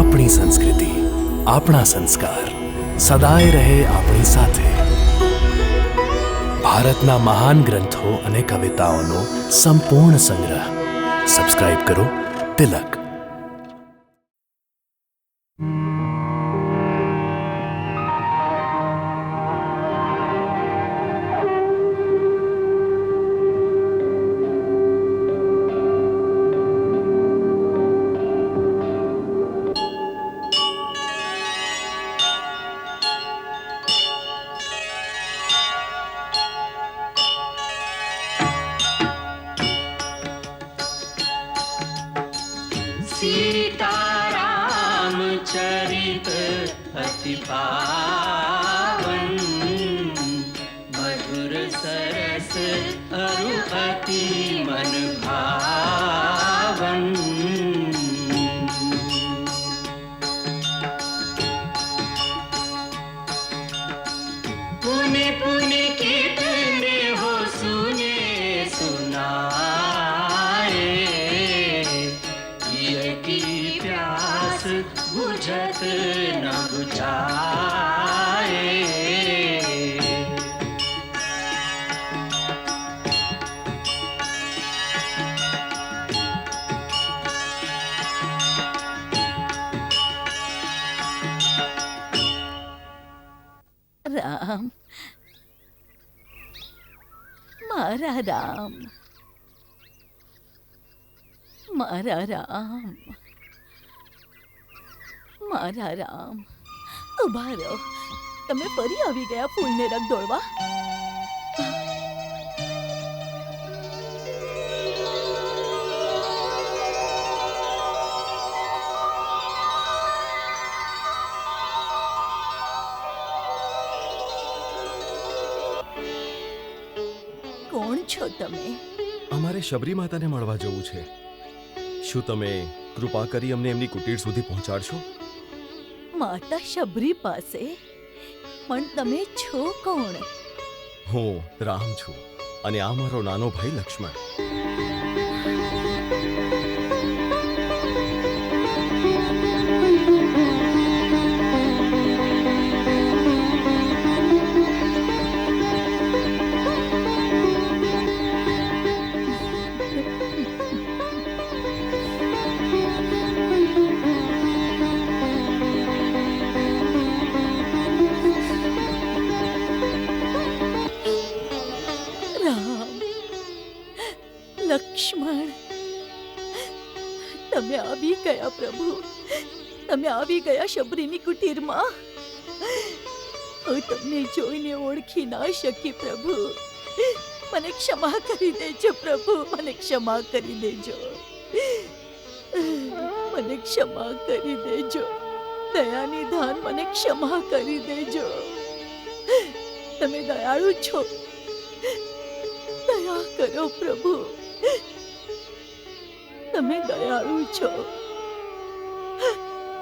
આપણી સંસ્કૃતિ, આપણા સંસ્કાર સદાય રહે આપણી સાથે. ભારતના મહાન ગ્રંથો અને કવિતાઓનો સંપૂર્ણ સંગ્રહ. સબસ્ક્રાઇબ કરો તિલક. सीताराम चरित अति पावन, मधुर सरस अरु अति मन भावन. पुनि पुनि कितने हो सुने सुनाए, प्यास बुझत न बुझाए. રામ, મારા રામ, મારા રામ, મારા રામ. ઉભા રહો. તમે ફરી આવી ગયા ફૂલને રંગ દોડવા? કોણ છો તમે? અમારે શબરી માતાને મળવા જવું છે. શું તમે કૃપા કરી અમને એમની કુટીર સુધી પહોંચાડશો? માતા શબરી પાસે? પણ તમે છો કોણ? હું રામ છું અને આ મારો નાનો ભાઈ લક્ષ્મણ. લક્ષ્મણ, તમે આવી ગયા પ્રભુ. તમે આવી ગયા શબરીની કુટીરમાં. હું તમને જોઈને ઓળખી ના શકી પ્રભુ. મને ક્ષમા કરી દેજો પ્રભુ, મને ક્ષમા કરી દેજો. મને ક્ષમા કરી દેજો. દયાની ધાન મને ક્ષમા કરી દેજો. તમે દયાળુ છો, દયા કરો પ્રભુ. તમે દયાળુ છો.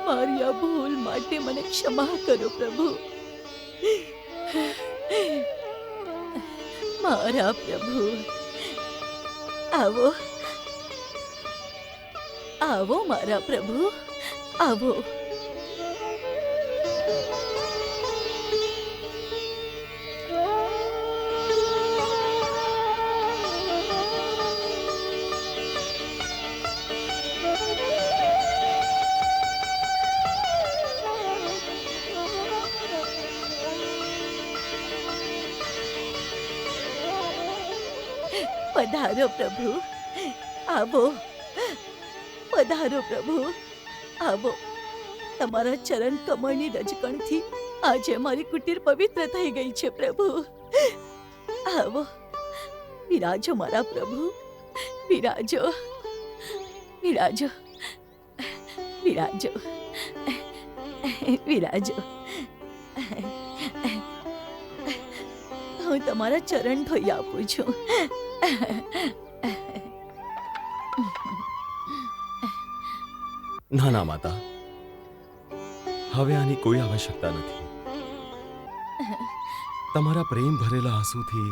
મારી આ ભૂલ માટે મને ક્ષમા કરો પ્રભુ. મારા પ્રભુ, આવો, આવો મારા પ્રભુ, આવો. પધારો પ્રભુ, આવો. પધારો પ્રભુ, આવો. તમારા ચરણ કમળની રજકણથી આજે મારી કુટીર પવિત્ર થઈ ગઈ છે પ્રભુ. આવો, વિરાજો મારા પ્રભુ, વિરાજો, વિરાજો, વિરાજો, વિરાજો. હું તમારા ચરણ ધોઈ આપું છું. ના ના માતા, હવે આની કોઈ આવશ્યકતા નથી. તમારા પ્રેમ ભરેલા આંસુથી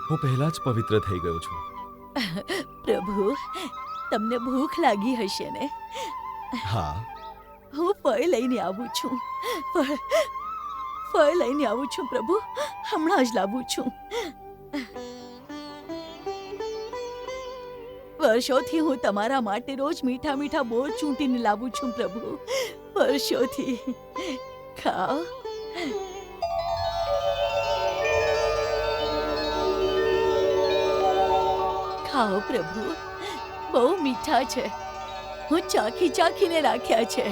હું પહેલા જ પવિત્ર થઈ ગયો છું. પ્રભુ, તમને ભૂખ લાગી હશે ને? હા, હું ફળ લઈને આવું છું. ફળ લઈને આવું છું પ્રભુ, હમણાં જ લાવું છું. વર્ષોથી હું તમારા માટે રોજ મીઠા મીઠા બોર ચૂંટીને લાવું છું પ્રભુ, વર્ષોથી. ખાઓ. ખાઓ પ્રભુ, બહુ મીઠા છે. હું ચાખી ચાખીને રાખ્યા છે.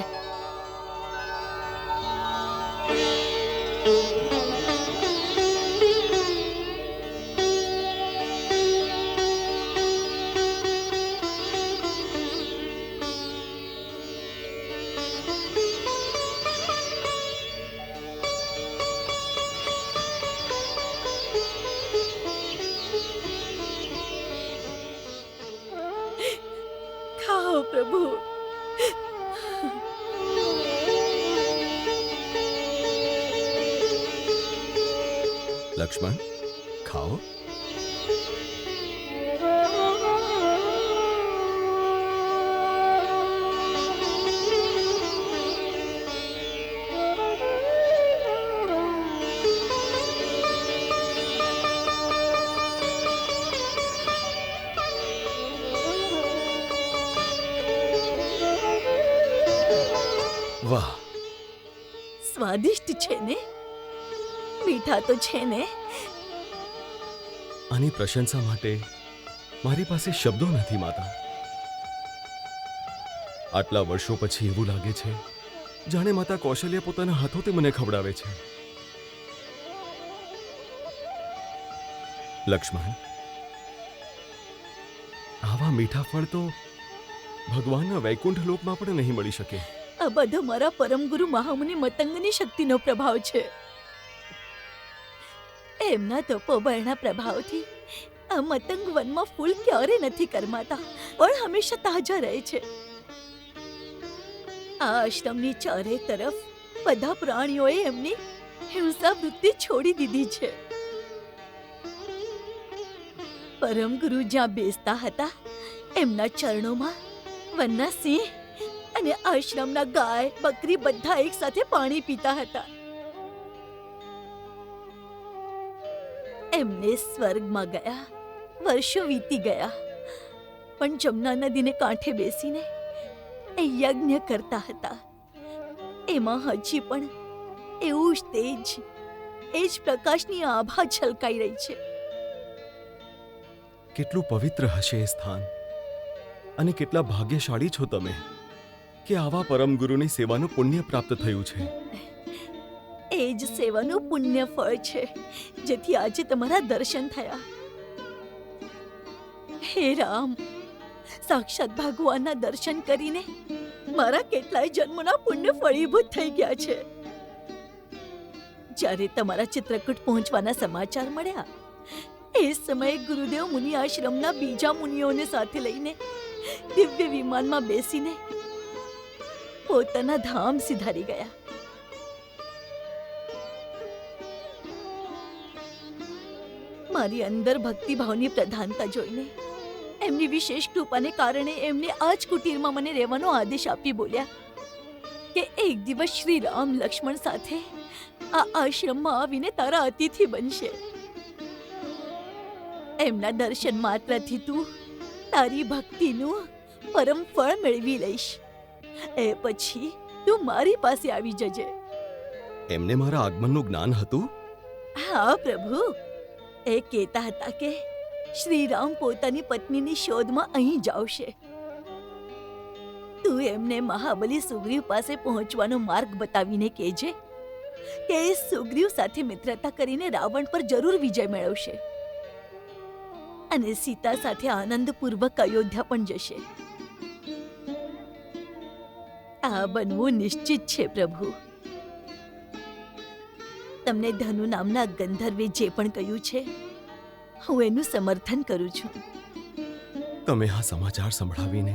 ખાઓ પ્રભુ. લક્ષ્મણ, ખાઓ. વાહ, સ્વાદિષ્ટ છે ને? મીઠા તો છે ને? આની પ્રશંસા માટે મારી પાસે શબ્દો નથી માતા. આટલા વર્ષો પછી એવું લાગે છે જાણે માતા કૌશલ્યા પોતાના હાથોથી મને ખવડાવે છે. લક્ષ્મણ, આવા મીઠા ફળ તો ભગવાનના વૈકુંઠ લોકમાં પણ નહીં મળી શકે. આ બધો મારા પરમ ગુરુ મહામુનિ મતંગની શક્તિનો પ્રભાવ છે. એમના તપોબળના પ્રભાવથી આ મતંગ વનમાં ફૂલ ક્યારે નથી કરમાતા, પણ હંમેશા તાજા રહે છે. આ આશ્રમની ચારે તરફ બધા પ્રાણીઓએ એમની હિંસા વૃત્તિ છોડી દીધી છે. પરમ ગુરુ જ્યાં બેસતા હતા એમના ચરણોમાં વનના સિંહ અને આશ્રમના ગાય બકરી બધા એક સાથે પાણી પીતા હતા. એમને સ્વર્ગમાં ગયા વર્ષો વીતી ગયા, પણ જમના નદીને કાંઠે બેસીને એ યજ્ઞ કરતા હતા. એમાં હજી પણ એવું જ તેજ, એ જ પ્રકાશની આભા છલકાઈ રહી છે. કેટલું પવિત્ર હશે એ સ્થાન, અને કેટલા ભાગ્યશાળી છો તમે કે આવા પરમ ગુરુની સેવાનું પુણ્ય પ્રાપ્ત થયું છે. એ જ સેવાનું પુણ્ય ફળ છે જેથી આજે તમારા દર્શન થયા. હે રામ, સાક્ષાત ભગવાનના દર્શન કરીને મારા કેટલાય જન્મના પુણ્ય ફળીભૂત થઈ ગયા છે. જ્યારે તમારા ચિત્રકૂટ પહોંચવાના સમાચાર મળ્યા એ સમયે ગુરુદેવ મુનિ આશ્રમના બીજા મુનિઓને સાથે લઈને દિવ્ય વિમાનમાં બેસીને પોતાના ધામ સિધારી ગયા. મારી અંદર ભક્તિભાવની પ્રધાનતા જોઈને, એમની વિશેષ કૃપાને કારણે એમને આ જ કુટીરમાં મને રહેવાનો આદેશ આપી બોલ્યા કે એક દિવસ શ્રી રામ લક્ષ્મણ સાથે આ આશ્રમમાં આવીને તારા અતિથિ બનશે. એમના દર્શન માત્રથી તું તારી ભક્તિનું પરમ ફળ મેળવી લઈશ. એ પછી તું મારી પાસે આવી જજે. એમને મારા આગમનનું જ્ઞાન હતું? હા પ્રભુ, એ કહેતા હતા કે શ્રીરામ પોતાની પત્નીની શોધમાં અહીં જ આવશે. તું એમને મહાબલી સુગ્રીવ પાસે પહોંચવાનો માર્ગ બતાવીને કહેજે કે એ સુગ્રીવ સાથે મિત્રતા કરીને રાવણ પર જરૂર વિજય મેળવશે અને સીતા સાથે આનંદપૂર્વક અયોધ્યા પણ જશે. આ બનવું નિશ્ચિત છે પ્રભુ. તમને ધનુ નામના ગંધર્વે જે પણ કહ્યું છે હું એનું સમર્થન કરું છું. તમે આ સમાચાર સંભળાવીને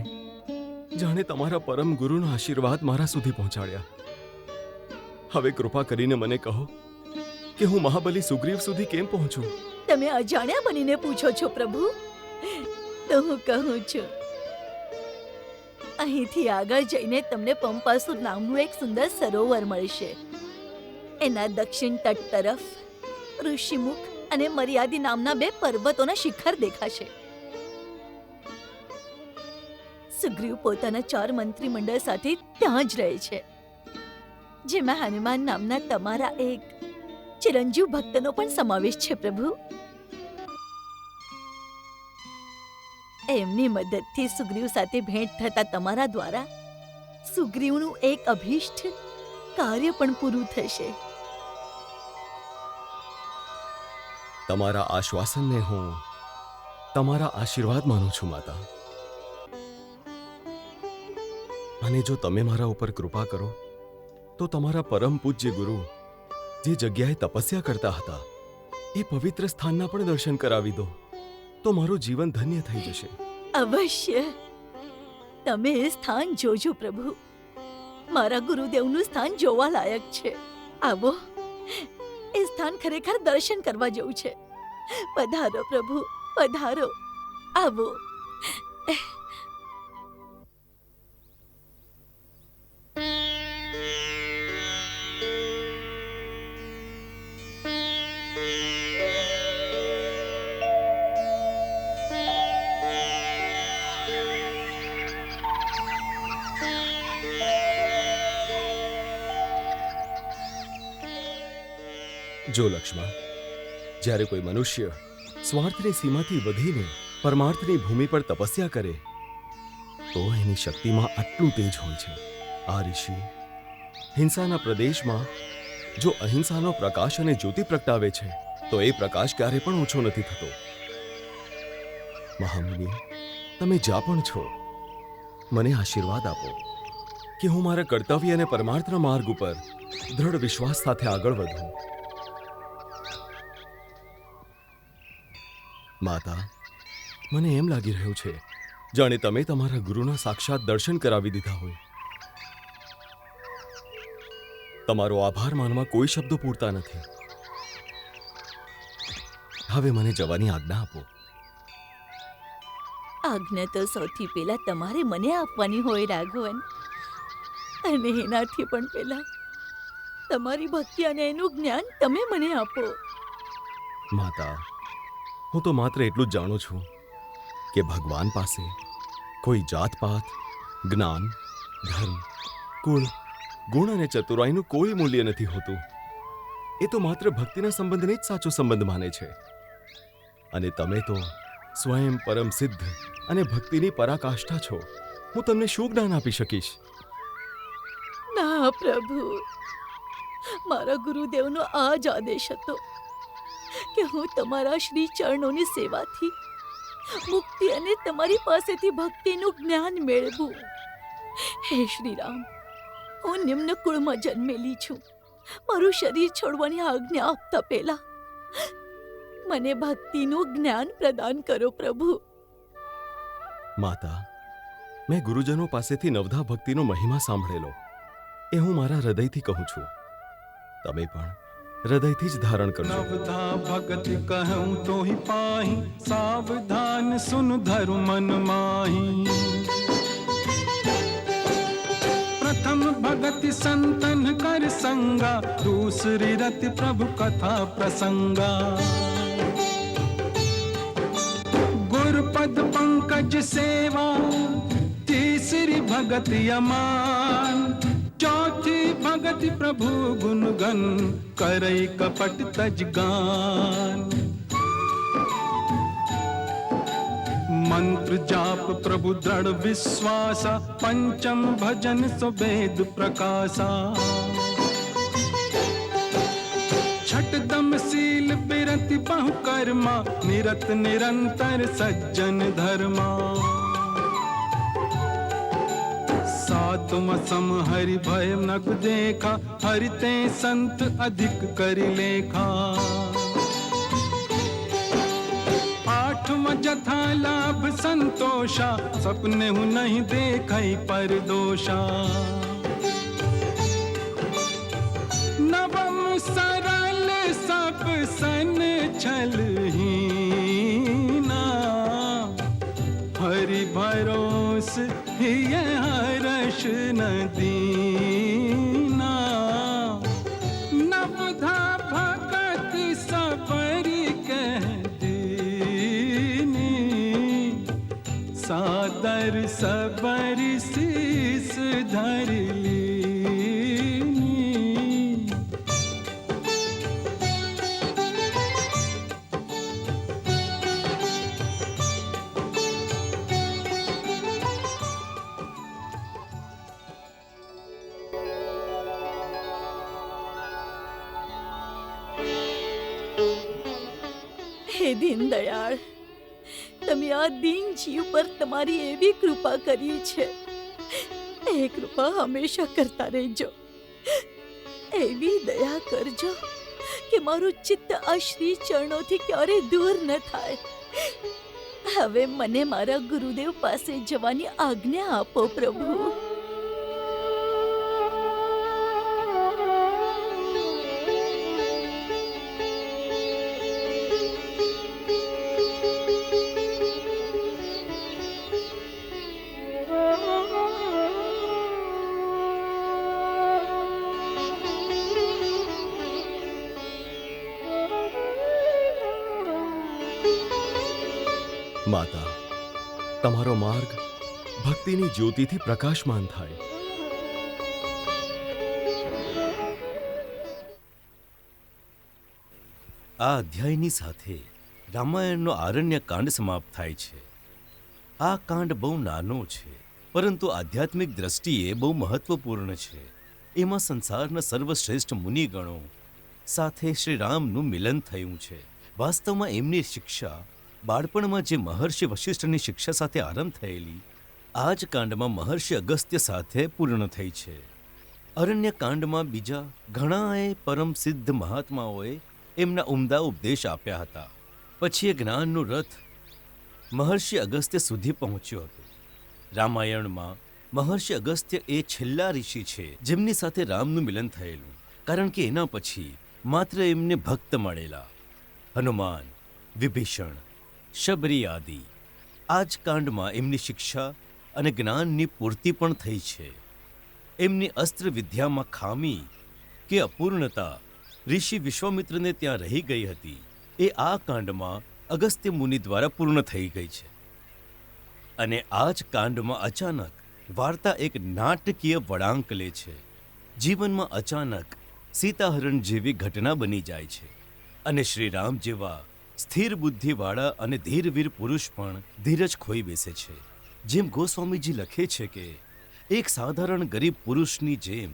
જાણે તમારા પરમ ગુરુના આશીર્વાદ મારા સુધી પહોંચાડ્યા. હવે કૃપા કરીને મને કહો કે હું મહાબલી સુગ્રીવ સુધી કેમ પહોંચું? તમે અજાણ્યા બનીને પૂછો છો પ્રભુ, તો હું કહું છું. અહીંથી આગળ જઈને તમને પંપાસુર નામનું એક સુંદર સરોવર મળશે. એના દક્ષિણ તટ તરફ ઋષિમુખ અને મર્યાદી નામના 2 પર્વતોના શિખર દેખાશે. સુગ્રીવ પોતાના 4 મંત્રીમંડળ સાથે ત્યાં જ રહે છે, જેમાં હનુમાન નામના તમારા એક ચિરંજીવ ભક્તનો પણ સમાવેશ છે પ્રભુ. એમની મદદથી સુગ્રીવ સાથે ભેટ થતા તમારા દ્વારા સુગ્રીવનું એક અભિષ્ટ કાર્ય પણ પૂરું થશે. તમારા આશ્વાસનને હું તમારા આશીર્વાદ માનું છું માતા. અને જો તમે મારા ઉપર કૃપા કરો તો તમારા પરમ પૂજ્ય ગુરુ જે જગ્યાએ તપસ્યા કરતા હતા એ પવિત્ર સ્થાનના પણ દર્શન કરાવી દો તો મારું જીવન ધન્ય થઈ જશે. અવશ્ય તમે એ સ્થાન જોજો પ્રભુ. મારા ગુરુદેવનું સ્થાન જોવા લાયક છે. આવો, એ સ્થાન ખરેખર દર્શન કરવા જેવું છે. પધારો પ્રભુ, પધારો. આવો. જો લક્ષ્મણ, જ્યારે કોઈ મનુષ્ય સ્વાર્થની સીમાથી વધીને પરમાર્થની ભૂમિ પર તપસ્યા કરે તો એની શક્તિમાં આટલું તેજ હોય છે. આ ઋષિ હિંસાના પ્રદેશમાં જો અહિંસાનો પ્રકાશ અને જ્યોતિ પ્રગટાવે છે તો એ પ્રકાશ ક્યારે પણ ઓછો નથી થતો. મહામુનિ, તમે જ્યાં પણ છો મને આશીર્વાદ આપો કે હું મારા કર્તવ્ય અને પરમાર્થના માર્ગ ઉપર દૃઢ વિશ્વાસ સાથે આગળ વધું. માતા, મને એમ લાગી રહ્યું છે જાણે તમે તમારા ગુરુના સાક્ષાત દર્શન કરાવી દીધા હોય. તમારો આભાર માનવા કોઈ શબ્દો પૂરતા નથી. હવે મને જવાની આજ્ઞા આપો. આજ્ઞા તો સૌથી પહેલા તમારે મને આપવાની હોય રાઘવન, અને એનાથી પણ પહેલા તમારી ભક્તિ અને એનું જ્ઞાન તમે મને આપો. માતા, હું તો માત્ર એટલું જ જાણું છું કે ભગવાન પાસે કોઈ જાતપાત, જ્ઞાન, ધર્મ, કુળ, ગુણ અને ચતુરાઈનું કોઈ મૂલ્ય નથી હોતું. એ તો માત્ર ભક્તિના સંબંધને જ સાચો સંબંધ માને છે. અને તમે તો સ્વયં પરમ સિદ્ધ અને ભક્તિની પરાકાષ્ઠા છો. હું તમને શું જ્ઞાન આપી શકીશ? ના પ્રભુ, મારા ગુરુદેવનો આ જ આદેશ હતો કે હું તમારા શ્રી ચરણોની સેવાથી મુક્તિ અને તમારી પાસેથી ભક્તિનું જ્ઞાન મેળવું. હે શ્રી રામ, હું નિમ્ન કુળમાં જન્મેલી છું. મારું શરીર છોડવાની આજ્ઞા આપતા પહેલા મને ભક્તિનું જ્ઞાન પ્રદાન કરો પ્રભુ. માતા, મેં ગુરુજનો પાસેથી નવધા ભક્તિનો મહિમા સાંભળેલો. એ હું મારા હૃદયથી કહું છું. તમે પણ હૃદયથી જ ધારણ કરજો. नवधा भगत कहूँ तो ही पाही, सावधान सुन धरु मन माही. प्रथम भगति संतन कर संगा, दूसरी रति प्रभु कथा प्रसंगा. गुरुपद पंकज सेवा, तीसरी भगति अमान, चौथी भगति प्रभु गुण गन, करई कपट तज गान. मंत्र जाप प्रभु दृढ़ विश्वासा, पंचम भजन सुवेद प्रकाशा. छठ दम शील बिरति बहु कर्मा, निरत निरंतर सज्जन धर्मा. सातम सम हरि भय नग देखा, हरिते संत अधिक करि लेखा. आठम जथा लाभ संतोषा, सपने हूँ नहीं देखई पर दोषा. नवम सरल सब सन छलहीना, हरि भरोस ही दीना नवधा भगत सबरी कह दीनी सादर सबरी शीस धर लीनी। હે દીનદયાળ, તમે આ દીન જીવ પર તમારી એવી કૃપા કરી છે, એ કૃપા હંમેશા કરતા રહેજો. એવી દયા કરજો કે મારું ચિત્ત આ શ્રી ચરણોથી ક્યારે દૂર ન થાય. હવે મને મારા ગુરુદેવ પાસે જવાની આજ્ઞા આપો પ્રભુ. માતા, તમારો માર્ગ ભક્તિની જ્યોતિથી પ્રકાશમાન થાય. આ અધ્યાયની સાથે રામાયણનો આરણ્ય કાંડ સમાપ્ત થાય છે. આ કાંડ બહુ નાનો છે, પરંતુ આધ્યાત્મિક દ્રષ્ટિએ બહુ મહત્વપૂર્ણ છે. એમાં સંસારના સર્વશ્રેષ્ઠ મુનિગણો સાથે શ્રી રામનું મિલન થયું છે. વાસ્તવમાં એમની શિક્ષા બાળપણમાં જે મહર્ષિ વશિષ્ઠની શિક્ષા સાથે આરંભ થયેલી આ જ કાંડમાં મહર્ષિ અગસ્ત્ય સાથે પૂર્ણ થઈ છે. અરણ્ય કાંડમાં બીજા ઘણાએ પરમ સિદ્ધ મહાત્માઓએ એમના ઉમદા ઉપદેશ આપ્યા હતા. પછી એ જ્ઞાનનું રથ મહર્ષિ અગસ્ત્ય સુધી પહોંચ્યો હતો. રામાયણમાં મહર્ષિ અગસ્ત્ય એ છેલ્લા ઋષિ છે જેમની સાથે રામનું મિલન થયેલું, કારણ કે એના પછી માત્ર એમને ભક્ત મળેલા. હનુમાન, વિભીષણ, શબરી આદિ. આ જ કાંડમાં એમની શિક્ષા અને જ્ઞાનની પૂર્તિ પણ થઈ છે. એમની અસ્ત્ર વિદ્યામાં ખામી કે અપૂર્ણતા ઋષિ વિશ્વામિત્રને ત્યાં રહી ગઈ હતી, એ આ કાંડમાં અગસ્ત્ય મુનિ દ્વારા પૂર્ણ થઈ ગઈ છે. અને આ જ કાંડમાં અચાનક વાર્તા એક નાટકીય વળાંક લે છે. જીવનમાં અચાનક સીતાહરણ જેવી ઘટના બની જાય છે અને શ્રીરામ જેવા સ્થિર બુદ્ધિવાળા અને ધીરવીર પુરુષ પણ ધીરજ ખોઈ બેસે છે. જેમ ગોસ્વામીજી લખે છે કે એક સાધારણ ગરીબ પુરુષની જેમ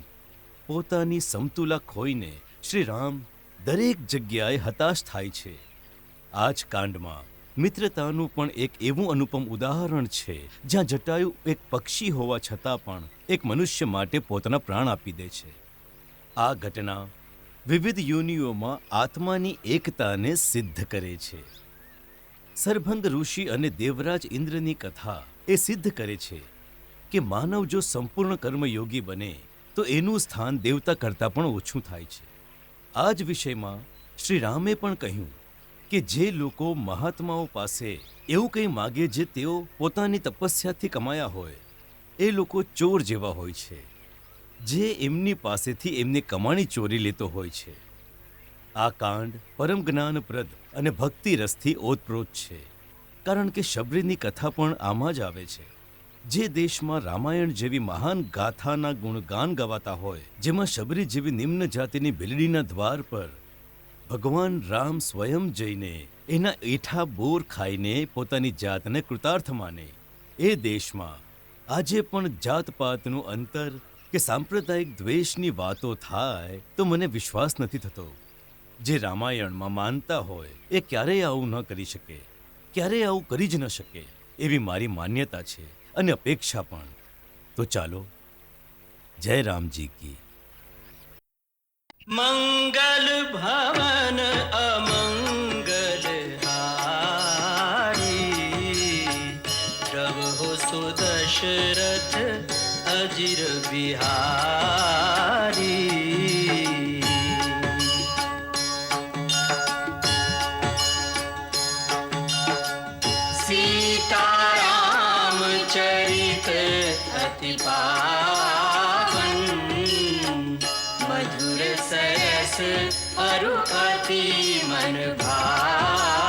પોતાની સમતુલા ખોઈને શ્રીરામ દરેક જગ્યાએ હતાશ થાય છે. આ જ કાંડમાં મિત્રતાનું પણ એક એવું અનુપમ ઉદાહરણ છે જ્યાં જટાયુ એક પક્ષી હોવા છતાં પણ એક મનુષ્ય માટે પોતાના પ્રાણ આપી દે છે. આ ઘટના વિવિધ યોનિઓમાં આત્માની એકતાને સિદ્ધ કરે છે. સરભંગ ઋષિ અને દેવરાજ ઇન્દ્રની કથા એ સિદ્ધ કરે છે કે માનવ જો સંપૂર્ણ કર્મયોગી બને તો એનું સ્થાન દેવતા કરતાં પણ ઓછું થાય છે. આ જ વિષયમાં શ્રી રામે પણ કહ્યું કે જે લોકો મહાત્માઓ પાસે એવું કંઈ માગે જે તેઓ પોતાની તપસ્યાથી કમાયા હોય, એ લોકો ચોર જેવા હોય છે, જે એમની પાસેથી એમની કમાણી ચોરી લેતો હોય છે. આ કાંડ પરમ જ્ઞાનપ્રદ અને ભક્તિ રસથી ઓતપ્રોત છે, કારણ કે શબરીની કથા પણ આમાં જ આવે છે. જે દેશમાં રામાયણ જેવી મહાન ગાથાના ગુણગાન ગવાતા હોય, જેમાં શબરી જેવી નિમ્ન જાતિની ભીલડીના દ્વાર પર ભગવાન રામ સ્વયં જઈને એના એઠા બોર ખાઈને પોતાની જાતને કૃતાર્થ માને, એ દેશમાં આજે પણ જાતપાતનું અંતર કે સાંપ્રદાયિક દ્વેષની વાતો થાય તો મને વિશ્વાસ નથી થતો. જે રામાયણમાં માનતા હોય એ ક્યારેય આવું ન કરી શકે, ક્યારેય આવું કરી જ ન શકે, એવી મારી માન્યતા છે અને અપેક્ષા પણ. તો ચાલો, જય રામજી કી. मंगल भवन अमंगल हारी प्रभु सुदशरथ अजिर बिहारी. सीताराम चरित अति पावन મારું અતિ મન ભાવે